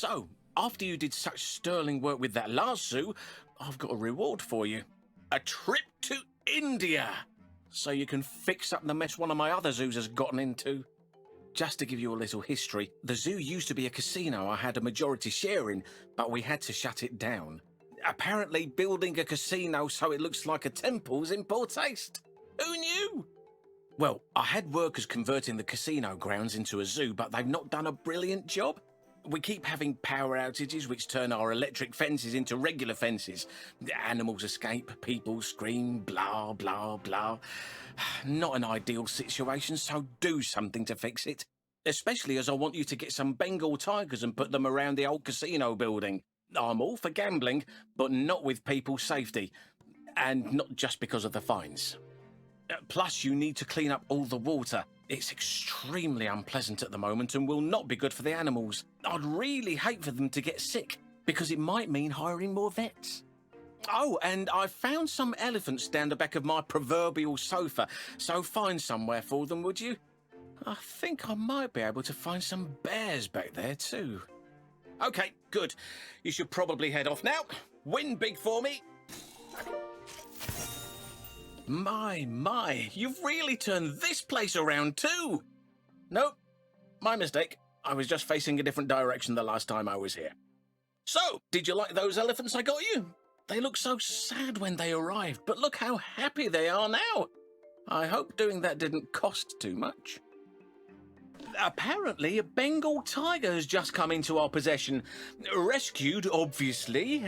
So, after you did such sterling work with that last zoo, I've got a reward for you. A trip to India! So you can fix up the mess one of my other zoos has gotten into. Just to give you a little history, the zoo used to be a casino I had a majority share in, but we had to shut it down. Apparently, building a casino so it looks like a temple's in poor taste. Who knew? Well, I had workers converting the casino grounds into a zoo, but they've not done a brilliant job. We keep having power outages which turn our electric fences into regular fences. Animals escape, people scream, blah, blah, blah. Not an ideal situation, so do something to fix it. Especially as I want you to get some Bengal tigers and put them around the old casino building. I'm all for gambling, but not with people's safety. And not just because of the fines. Plus, you need to clean up all the water. It's extremely unpleasant at the moment and will not be good for the animals. I'd really hate for them to get sick, because it might mean hiring more vets. Oh, and I found some elephants down the back of my proverbial sofa, so find somewhere for them, would you? I think I might be able to find some bears back there too. Okay, good. You should probably head off now. Win big for me. My, you've really turned this place around too. Nope, my mistake. I was just facing a different direction the last time I was here. So, did you like those elephants I got you? They looked so sad when they arrived, but look how happy they are now. I hope doing that didn't cost too much. Apparently, a Bengal tiger has just come into our possession. Rescued, obviously,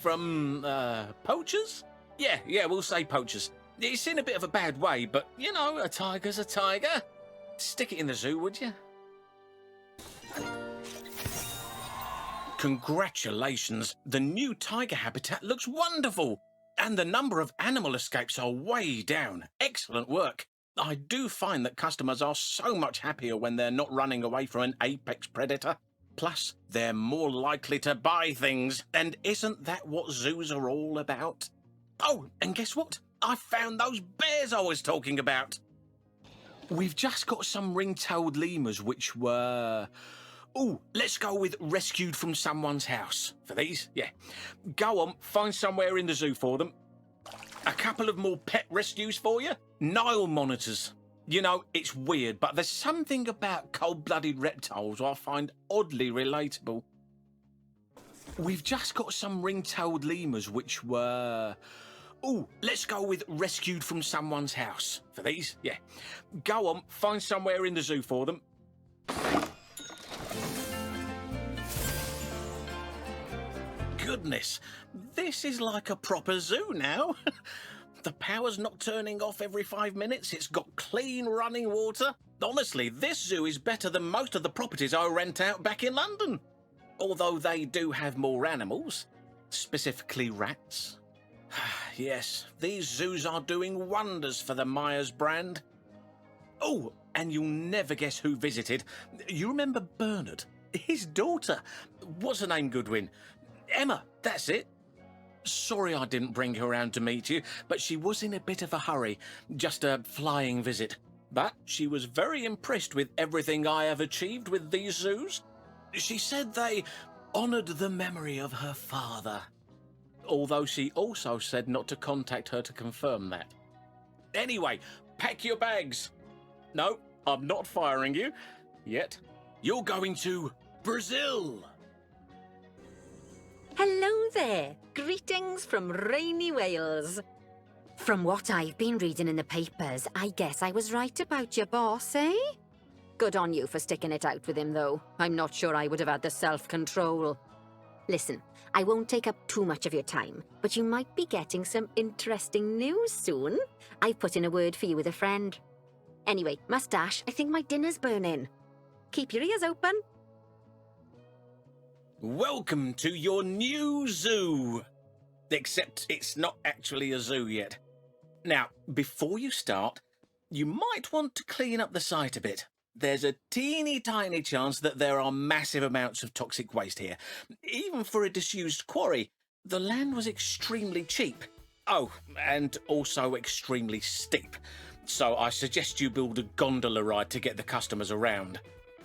from, poachers? Yeah, we'll say poachers. It's in a bit of a bad way, but, you know, a tiger's a tiger. Stick it in the zoo, would you? Congratulations. The new tiger habitat looks wonderful. And the number of animal escapes are way down. Excellent work. I do find that customers are so much happier when they're not running away from an apex predator. Plus, they're more likely to buy things. And isn't that what zoos are all about? Oh, and guess what? I found those bears I was talking about. We've just got some ring-tailed lemurs which were... Oh, let's go with rescued from someone's house. For these, yeah. Go on, find somewhere in the zoo for them. A couple of more pet rescues for you. Nile monitors. You know, it's weird, but there's something about cold-blooded reptiles I find oddly relatable. We've just got some ring-tailed lemurs which were... Oh, let's go with rescued from someone's house. For these, yeah. Go on, find somewhere in the zoo for them. Goodness, this is like a proper zoo now. The power's not turning off every 5 minutes. It's got clean running water. Honestly, this zoo is better than most of the properties I rent out back in London. Although they do have more animals, specifically rats. Yes, these zoos are doing wonders for the Myers brand. Oh, and you'll never guess who visited. You remember Bernard? His daughter. What's her name, Goodwin? Emma, that's it. Sorry I didn't bring her around to meet you, but she was in a bit of a hurry. Just a flying visit. But she was very impressed with everything I have achieved with these zoos. She said they honoured the memory of her father. Although she also said not to contact her to confirm that. Anyway, pack your bags. No, I'm not firing you. Yet. You're going to Brazil. Hello there. Greetings from rainy Wales. From what I've been reading in the papers, I guess I was right about your boss, eh? Good on you for sticking it out with him, though. I'm not sure I would have had the self-control. Listen, I won't take up too much of your time, but you might be getting some interesting news soon. I've put in a word for you with a friend. Anyway, must dash. I think my dinner's burning. Keep your ears open. Welcome to your new zoo. Except it's not actually a zoo yet. Now, before you start, you might want to clean up the site a bit. There's a teeny tiny chance that there are massive amounts of toxic waste here. Even for a disused quarry, the land was extremely cheap. Oh, and also extremely steep. So I suggest you build a gondola ride to get the customers around.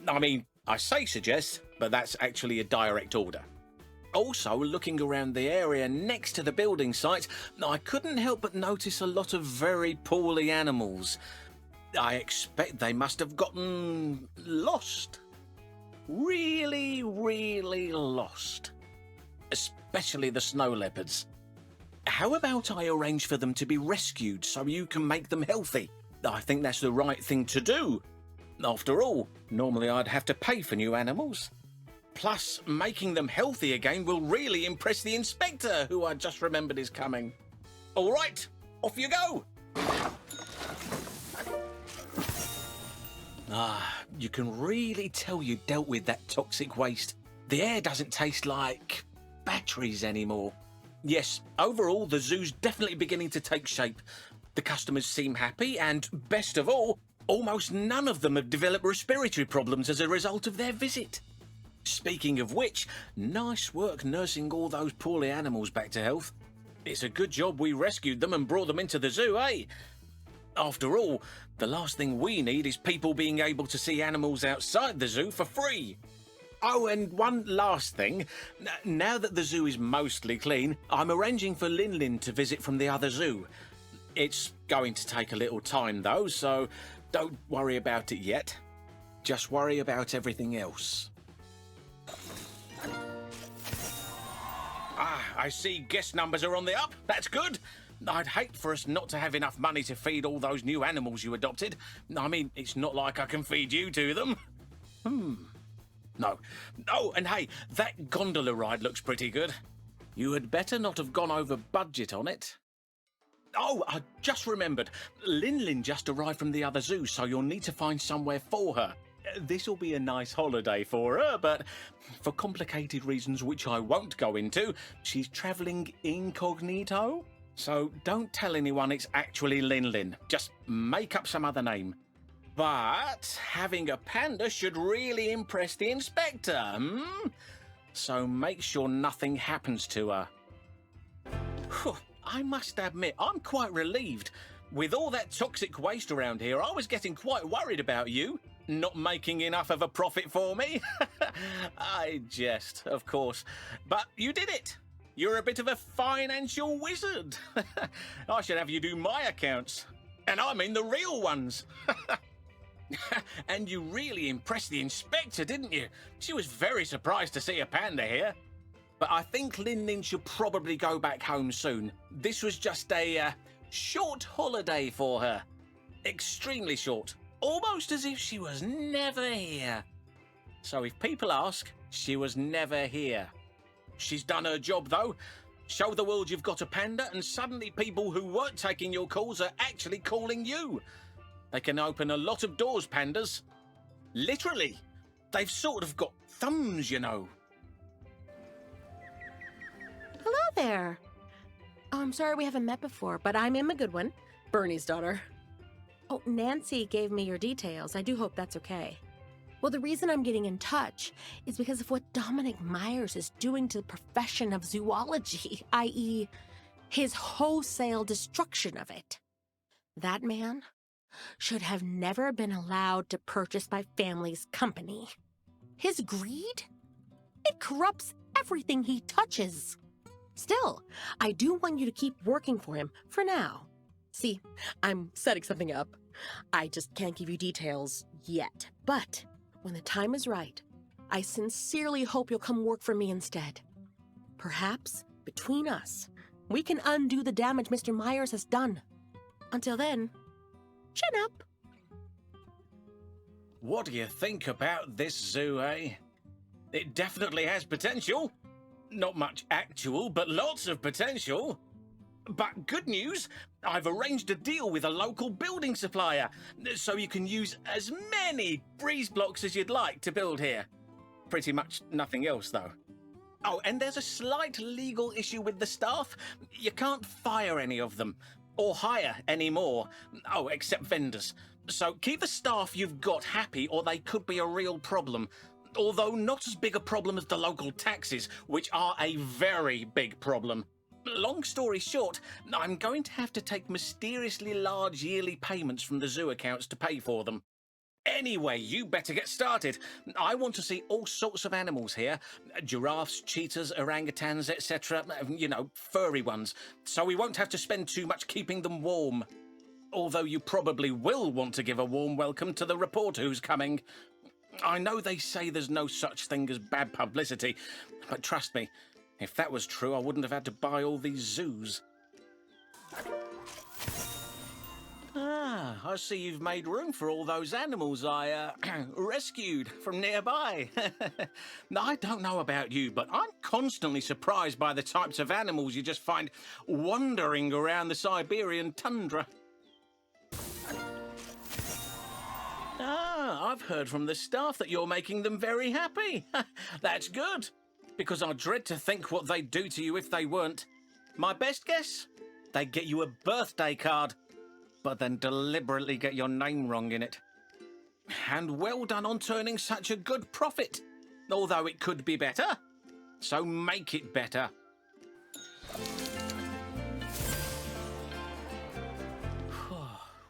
I mean, I say suggest, but that's actually a direct order. Also, looking around the area next to the building site, I couldn't help but notice a lot of very poorly animals. I expect they must have gotten lost. Really, really lost. Especially the snow leopards. How about I arrange for them to be rescued so you can make them healthy? I think that's the right thing to do. After all, normally I'd have to pay for new animals. Plus, making them healthy again will really impress the inspector, who I just remembered is coming. All right, off you go! You can really tell you dealt with that toxic waste. The air doesn't taste like batteries anymore. Yes, overall, the zoo's definitely beginning to take shape. The customers seem happy, and best of all, almost none of them have developed respiratory problems as a result of their visit. Speaking of which, nice work nursing all those poorly animals back to health. It's a good job we rescued them and brought them into the zoo, eh? After all, the last thing we need is people being able to see animals outside the zoo for free. Oh, and one last thing. Now that the zoo is mostly clean, I'm arranging for Lin to visit from the other zoo. It's going to take a little time, though, so don't worry about it yet. Just worry about everything else. I see guest numbers are on the up. That's good. I'd hate for us not to have enough money to feed all those new animals you adopted. I mean, it's not like I can feed you to them. No. Oh, and hey, that gondola ride looks pretty good. You had better not have gone over budget on it. Oh, I just remembered. Lin just arrived from the other zoo, so you'll need to find somewhere for her. This'll be a nice holiday for her, but for complicated reasons which I won't go into, she's travelling incognito. So don't tell anyone it's actually Lin. Just make up some other name. But having a panda should really impress the inspector, So make sure nothing happens to her. Whew, I must admit, I'm quite relieved. With all that toxic waste around here, I was getting quite worried about you. Not making enough of a profit for me. I jest, of course. But you did it. You're a bit of a financial wizard. I should have you do my accounts. And I mean the real ones. And you really impressed the inspector, didn't you? She was very surprised to see a panda here. But I think Lin should probably go back home soon. This was just a short holiday for her. Extremely short. Almost as if she was never here. So if people ask, she was never here. She's done her job, though. Show the world you've got a panda, and suddenly people who weren't taking your calls are actually calling you. They can open a lot of doors, pandas. Literally. They've sort of got thumbs, you know. Hello there. Oh, I'm sorry we haven't met before, but I'm Emma Goodwin, Bernie's daughter. Oh, Nancy gave me your details. I do hope that's okay. Well, the reason I'm getting in touch is because of what Dominic Myers is doing to the profession of zoology, i.e., his wholesale destruction of it. That man should have never been allowed to purchase my family's company. His greed? It corrupts everything he touches. Still, I do want you to keep working for him for now. See, I'm setting something up. I just can't give you details yet. But when the time is right, I sincerely hope you'll come work for me instead. Perhaps, between us, we can undo the damage Mr. Myers has done. Until then, chin up. What do you think about this zoo, eh? It definitely has potential. Not much actual, but lots of potential. But good news, I've arranged a deal with a local building supplier, so you can use as many breeze blocks as you'd like to build here. Pretty much nothing else, though. Oh, and there's a slight legal issue with the staff. You can't fire any of them, or hire any more. Oh, except vendors. So keep the staff you've got happy, or they could be a real problem. Although not as big a problem as the local taxes, which are a very big problem. Long story short, I'm going to have to take mysteriously large yearly payments from the zoo accounts to pay for them. Anyway, you better get started. I want to see all sorts of animals here. Giraffes, cheetahs, orangutans, etc. You know, furry ones. So we won't have to spend too much keeping them warm. Although you probably will want to give a warm welcome to the reporter who's coming. I know they say there's no such thing as bad publicity, but trust me, if that was true, I wouldn't have had to buy all these zoos. Ah, I see you've made room for all those animals I rescued from nearby. I don't know about you, but I'm constantly surprised by the types of animals you just find wandering around the Siberian tundra. Ah, I've heard from the staff that you're making them very happy. That's good, because I dread to think what they'd do to you if they weren't. My best guess? They'd get you a birthday card, but then deliberately get your name wrong in it. And well done on turning such a good profit, although it could be better. So make it better.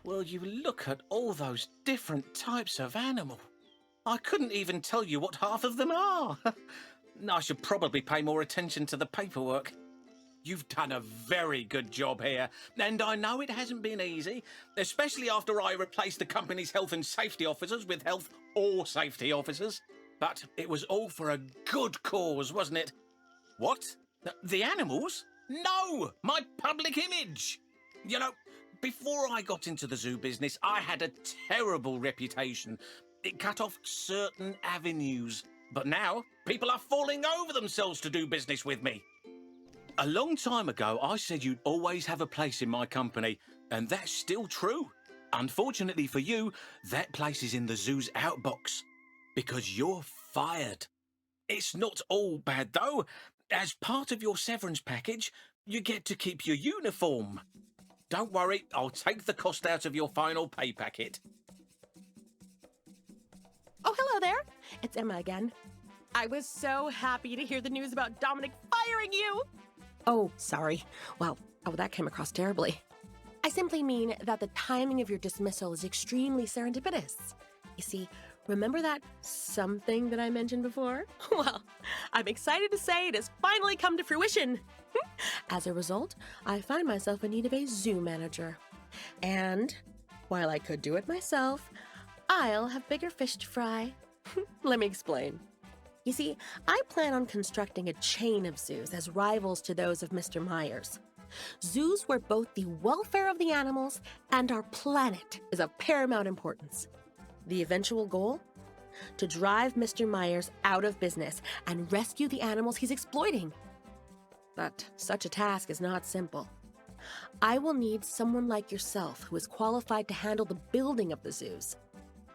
Well, you look at all those different types of animal. I couldn't even tell you what half of them are. I should probably pay more attention to the paperwork. You've done a very good job here, and I know it hasn't been easy, especially after I replaced the company's health and safety officers with health or safety officers. But it was all for a good cause, wasn't it? What? The animals? No! My public image! You know, before I got into the zoo business, I had a terrible reputation. It cut off certain avenues. But now, people are falling over themselves to do business with me. A long time ago, I said you'd always have a place in my company, and that's still true. Unfortunately for you, that place is in the zoo's outbox, because you're fired. It's not all bad, though. As part of your severance package, you get to keep your uniform. Don't worry, I'll take the cost out of your final pay packet. Oh, hello there. It's Emma again. I was so happy to hear the news about Dominic firing you. Oh, sorry. Well, that came across terribly. I simply mean that the timing of your dismissal is extremely serendipitous. You see, remember that something that I mentioned before? Well, I'm excited to say it has finally come to fruition. As a result, I find myself in need of a zoo manager. And while I could do it myself, I'll have bigger fish to fry. Let me explain. You see, I plan on constructing a chain of zoos as rivals to those of Mr. Myers. Zoos where both the welfare of the animals and our planet is of paramount importance. The eventual goal? To drive Mr. Myers out of business and rescue the animals he's exploiting. But such a task is not simple. I will need someone like yourself who is qualified to handle the building of the zoos,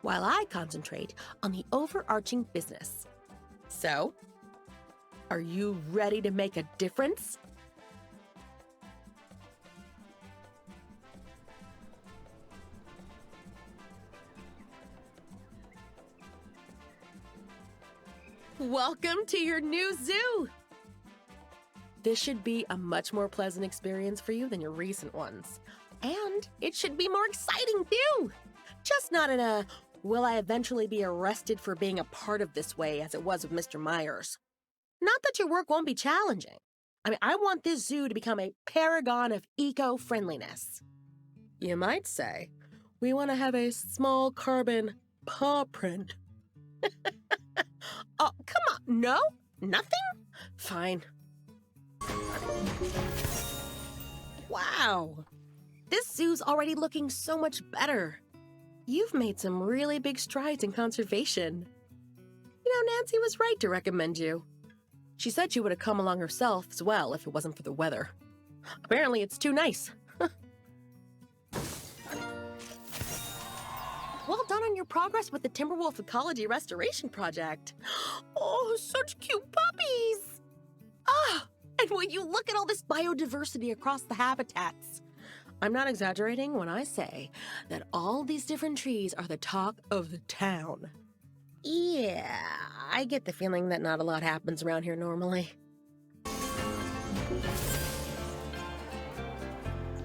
while I concentrate on the overarching business. So, are you ready to make a difference? Welcome to your new zoo! This should be a much more pleasant experience for you than your recent ones. And it should be more exciting too! Just not in a, will I eventually be arrested for being a part of this way as it was with Mr. Myers. Not that your work won't be challenging. I want this zoo to become a paragon of eco-friendliness. You might say, we want to have a small carbon paw print. Oh, come on, no? Nothing? Fine. Wow, this zoo's already looking so much better. You've made some really big strides in conservation. You know, Nancy was right to recommend you. She said she would have come along herself as well if it wasn't for the weather. Apparently it's too nice. Well done on your progress with the Timberwolf Ecology Restoration Project. Oh, such cute puppies! Ah, and will you look at all this biodiversity across the habitats? I'm not exaggerating when I say that all these different trees are the talk of the town. Yeah, I get the feeling that not a lot happens around here normally.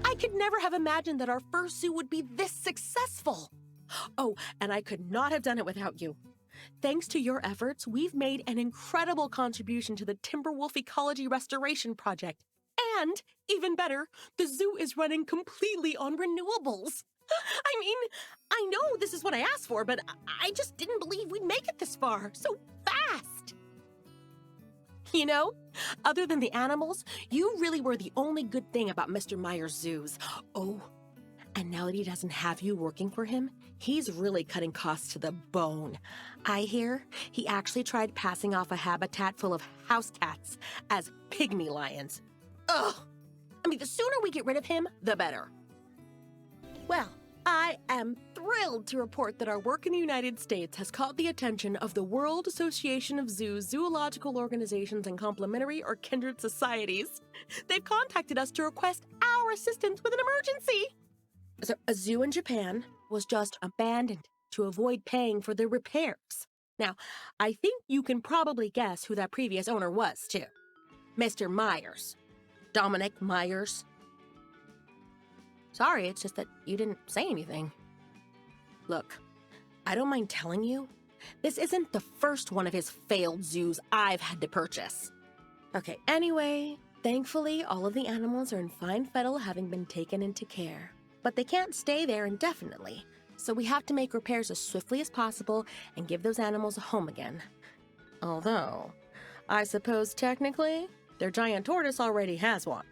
I could never have imagined that our first zoo would be this successful. Oh, and I could not have done it without you. Thanks to your efforts, we've made an incredible contribution to the Timberwolf Ecology Restoration Project. And, even better, the zoo is running completely on renewables. I mean, I know this is what I asked for, but I just didn't believe we'd make it this far so fast. You know, other than the animals, you really were the only good thing about Mr. Myers' zoos. Oh, and now that he doesn't have you working for him, he's really cutting costs to the bone. I hear he actually tried passing off a habitat full of house cats as pygmy lions. Ugh! I mean, the sooner we get rid of him, the better. Well, I am thrilled to report that our work in the United States has caught the attention of the World Association of Zoos, zoological organizations, and complementary or kindred societies. They've contacted us to request our assistance with an emergency. So, a zoo in Japan was just abandoned to avoid paying for the repairs. Now, I think you can probably guess who that previous owner was, too. Mr. Myers. Dominic Myers. Sorry, it's just that you didn't say anything. Look, I don't mind telling you, this isn't the first one of his failed zoos I've had to purchase. Okay, anyway, thankfully all of the animals are in fine fettle, having been taken into care. But they can't stay there indefinitely, so we have to make repairs as swiftly as possible and give those animals a home again. Although, I suppose technically, their giant tortoise already has one.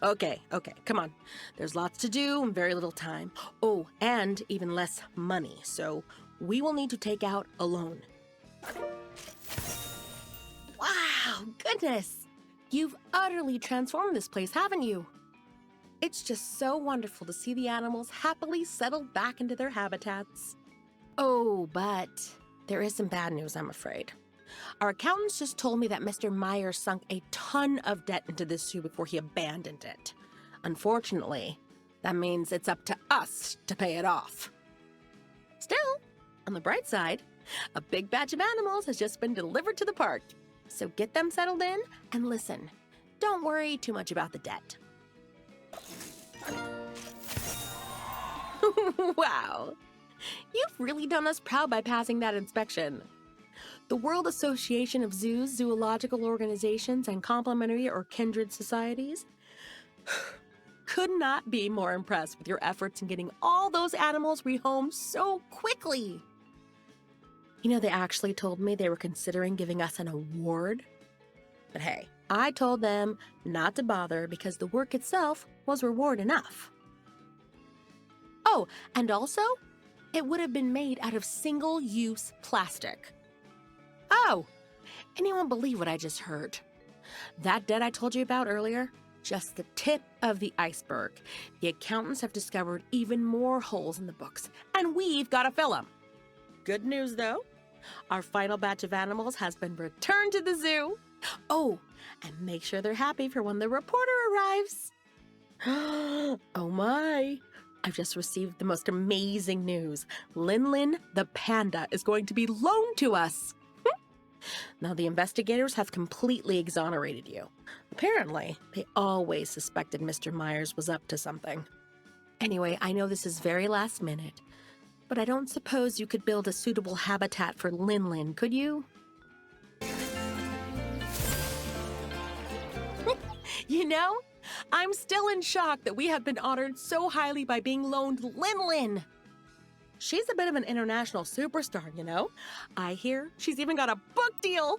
Okay, come on. There's lots to do and very little time. Oh, and even less money, so we will need to take out a loan. Wow, goodness! You've utterly transformed this place, haven't you? It's just so wonderful to see the animals happily settled back into their habitats. Oh, but there is some bad news, I'm afraid. Our accountants just told me that Mr. Myers sunk a ton of debt into this zoo before he abandoned it. Unfortunately, that means it's up to us to pay it off. Still, on the bright side, a big batch of animals has just been delivered to the park. So get them settled in and listen. Don't worry too much about the debt. Wow! You've really done us proud by passing that inspection. The World Association of Zoos, zoological organizations, and complementary or kindred societies could not be more impressed with your efforts in getting all those animals rehomed so quickly. You know, they actually told me they were considering giving us an award. But hey, I told them not to bother because the work itself was reward enough. Oh, and also, it would have been made out of single-use plastic. Oh, anyone believe what I just heard? That debt I told you about earlier? Just the tip of the iceberg. The accountants have discovered even more holes in the books, and we've got to fill them. Good news, though. Our final batch of animals has been returned to the zoo. Oh, and make sure they're happy for when the reporter arrives. Oh my. I've just received the most amazing news. Lin the panda is going to be loaned to us. Now, the investigators have completely exonerated you. Apparently, they always suspected Mr. Myers was up to something. Anyway, I know this is very last minute, but I don't suppose you could build a suitable habitat for Lin, could you? You know, I'm still in shock that we have been honored so highly by being loaned Lin. She's a bit of an international superstar, you know? I hear she's even got a book deal.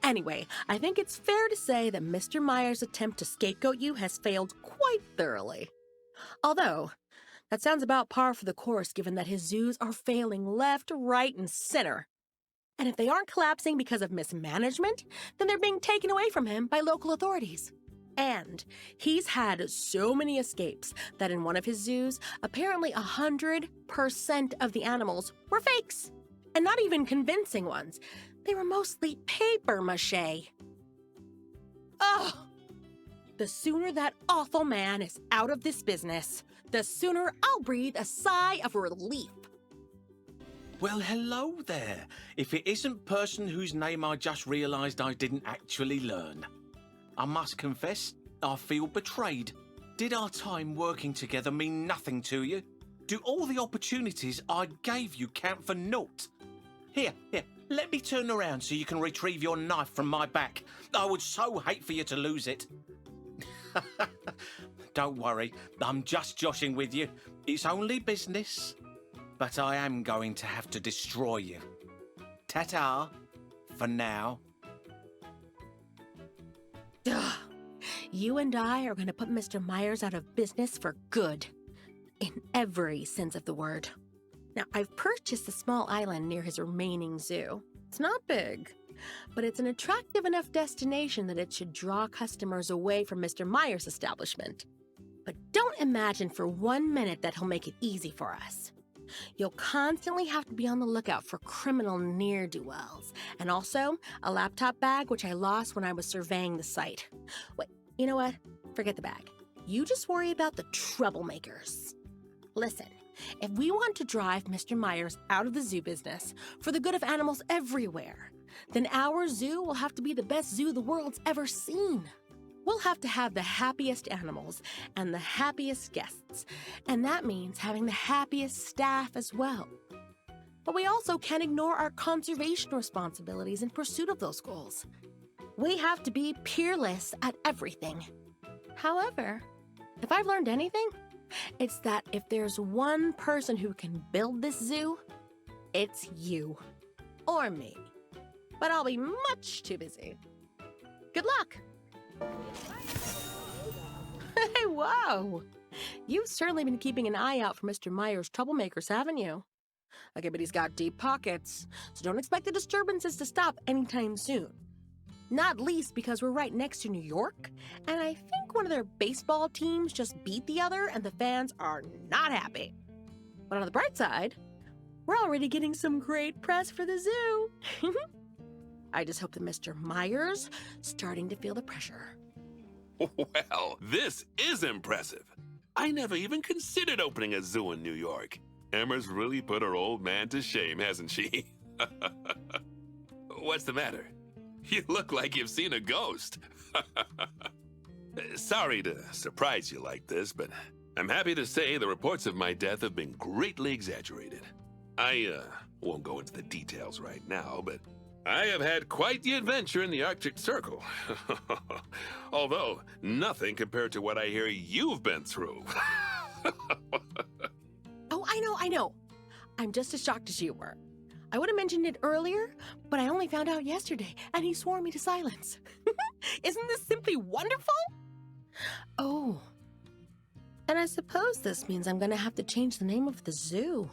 Anyway, I think it's fair to say that Mr. Myers' attempt to scapegoat you has failed quite thoroughly. Although, that sounds about par for the course given that his zoos are failing left, right, and center. And if they aren't collapsing because of mismanagement, then they're being taken away from him by local authorities. And he's had so many escapes that in one of his zoos, apparently 100% of the animals were fakes. And not even convincing ones. They were mostly paper mache. Ugh! The sooner that awful man is out of this business, the sooner I'll breathe a sigh of relief. Well, hello there. If it isn't person whose name I just realised I didn't actually learn. I must confess, I feel betrayed. Did our time working together mean nothing to you? Do all the opportunities I gave you count for naught? Here, let me turn around so you can retrieve your knife from my back. I would so hate for you to lose it. Don't worry, I'm just joshing with you. It's only business. But I am going to have to destroy you. Ta-ta, for now. Duh. You and I are going to put Mr. Myers out of business for good. In every sense of the word. Now, I've purchased a small island near his remaining zoo. It's not big, but it's an attractive enough destination that it should draw customers away from Mr. Myers' establishment. But don't imagine for 1 minute that he'll make it easy for us. You'll constantly have to be on the lookout for criminal ne'er-do-wells, and also a laptop bag which I lost when I was surveying the site. Wait, you know what? Forget the bag. You just worry about the troublemakers. Listen, if we want to drive Mr. Myers out of the zoo business for the good of animals everywhere, then our zoo will have to be the best zoo the world's ever seen. We'll have to have the happiest animals and the happiest guests, and that means having the happiest staff as well. But we also can't ignore our conservation responsibilities in pursuit of those goals. We have to be peerless at everything. However, if I've learned anything, it's that if there's one person who can build this zoo, it's you. Or me. But I'll be much too busy. Good luck! Hey, whoa! You've certainly been keeping an eye out for Mr. Myers' troublemakers, haven't you? Okay, but he's got deep pockets, so don't expect the disturbances to stop anytime soon. Not least because we're right next to New York, and I think one of their baseball teams just beat the other and the fans are not happy. But on the bright side, we're already getting some great press for the zoo. I just hope that Mr. Myers starting to feel the pressure. Well, this is impressive. I never even considered opening a zoo in New York. Emma's really put her old man to shame, hasn't she? What's the matter? You look like you've seen a ghost. Sorry to surprise you like this, but I'm happy to say the reports of my death have been greatly exaggerated. I won't go into the details right now, but I have had quite the adventure in the Arctic Circle. Although, nothing compared to what I hear you've been through. Oh, I know. I'm just as shocked as you were. I would have mentioned it earlier, but I only found out yesterday, and he swore me to silence. Isn't this simply wonderful? Oh. And I suppose this means I'm gonna have to change the name of the zoo.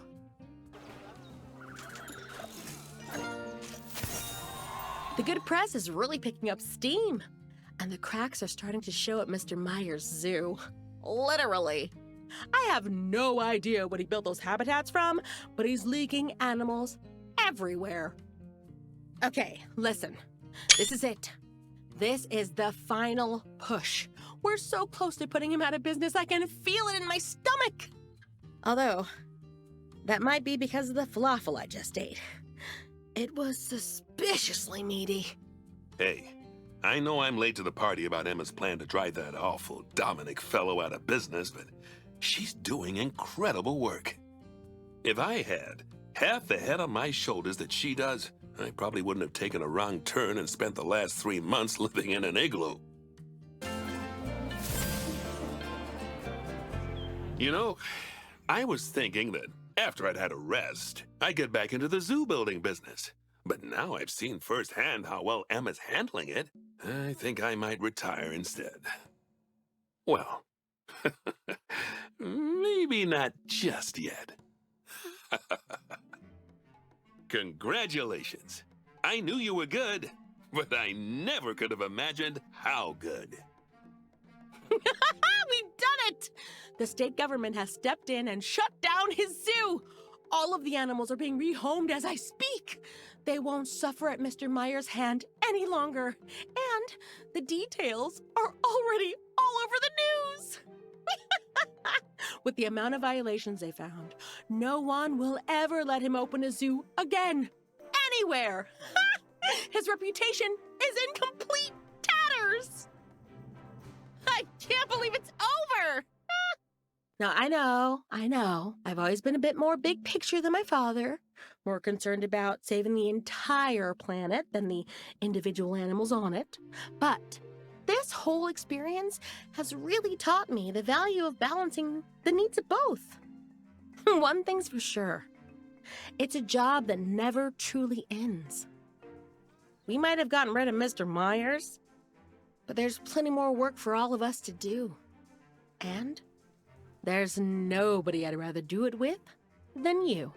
The good press is really picking up steam, and the cracks are starting to show at Mr. Myers' zoo. Literally. I have no idea what he built those habitats from, but he's leaking animals everywhere. Okay, listen. This is it. This is the final push. We're so close to putting him out of business, I can feel it in my stomach. Although, that might be because of the falafel I just ate. It was suspiciously meaty. Hey, I know I'm late to the party about Emma's plan to drive that awful Dominic fellow out of business, but she's doing incredible work. If I had half the head on my shoulders that she does, I probably wouldn't have taken a wrong turn and spent the last 3 months living in an igloo. You know, I was thinking that after I'd had a rest, I'd get back into the zoo building business. But now I've seen firsthand how well Emma's handling it, I think I might retire instead. Well, maybe not just yet. Congratulations. I knew you were good, but I never could have imagined how good. We've done it! The state government has stepped in and shut down his zoo. All of the animals are being rehomed as I speak. They won't suffer at Mr. Myers' hand any longer. And the details are already all over the news. With the amount of violations they found, no one will ever let him open a zoo again. Anywhere. His reputation is in complete tatters. I can't believe it's over. Now, I know, I've always been a bit more big picture than my father, more concerned about saving the entire planet than the individual animals on it. But this whole experience has really taught me the value of balancing the needs of both. One thing's for sure, it's a job that never truly ends. We might have gotten rid of Mr. Myers, but there's plenty more work for all of us to do. And there's nobody I'd rather do it with than you.